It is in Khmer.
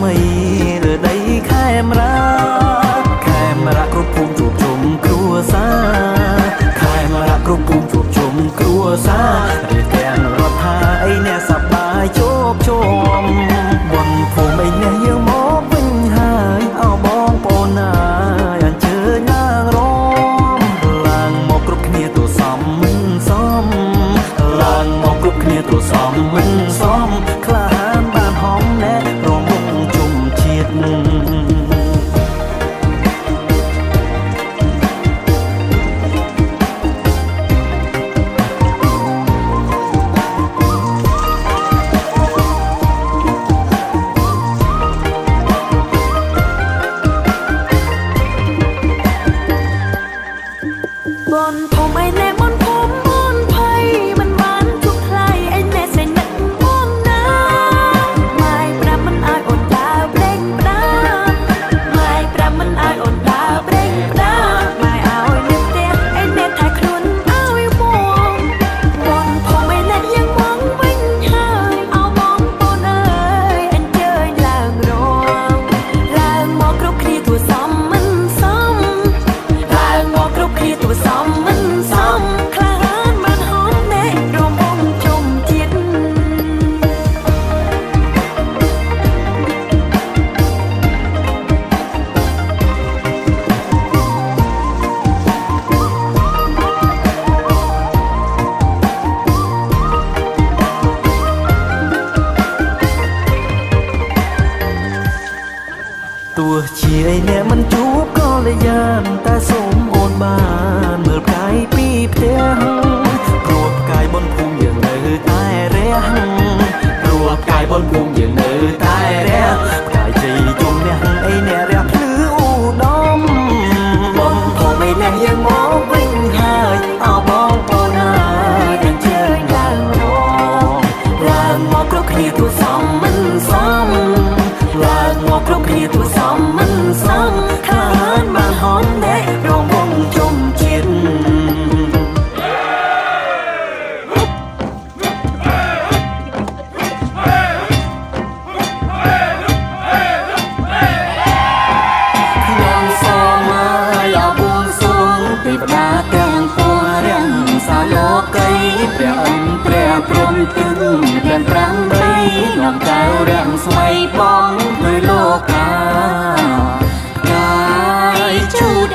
ថ្មីលើដីខេមរាគ្រប់ភូមិជួបជុំគ្រួសារខេមរាគ្រប់ភូមិជួបជុំគ្រួសាររៀបទាំងរដ្ឋាអីអ្នកសប្បាយជោគជុំវណ្ណភូមិអីអ្នកយើងមកវិញហើយអោបងប្អូនណាអញ្ជើញឡើងរំឡើងមកគ្រប់គ្នាទូសំមិនសមឡើងមកគ្រប់គ្នាទូសំមិនសមក្លាហានបានហំណែរំវងជុំជាតិบนผมไอ้แน่บนผมบนไผ่มันหวานทุกใครไอ้แน่ใส่นักบนน้ำไม่ปรับมันอายอดดาวเปล่งปราไม่ปรับมันอายอดดาวเปล่งปราไม่เอาไอ้เน็ตเตี้ยไอ้เน็ตถ่ายคลุนเอาไอ้วงบนผมไอ้แน่ยังมองวิ่งหายเอามองปนเอ้ยอันเจยลางรองลางมองกรุบคลีตัวซ้ำมันซ้ำลางมองกรุบคลีตัวซ้ำទោះជាឯអ្នកមិនជួបក៏លែយ៉ាងតែសូមអូនបានមើលផ្កាយពីផ្ទះព្រោះផ្កាយបនភូមិយើងនៅតែរះព្រោះផ្កាយបនភូមិយើងនៅតែរះផ្កាយជ័យជុំអ្នកអីអ្នករះភ្លឺឧត្តមបនភូមិឯអ្នកយើងមកវិញហើយអោបងប្អូនហើយអញ្ជើញឡើងរងឡើងមកគ្រប់គ្នាទូសំមិនសមឡើងមកគ្រប់គ្នាទូសំមិនសមខានបានហមណែរងវងជុំជាតិខ្ញុំសូមឲ្យអបួងសួងទេវតាទាំងពួងរាំងសាលោកីព្រះអិនព្រះព្រំទឹងទាំងប្រាំបីនាំកៅរាំងស្មៃបង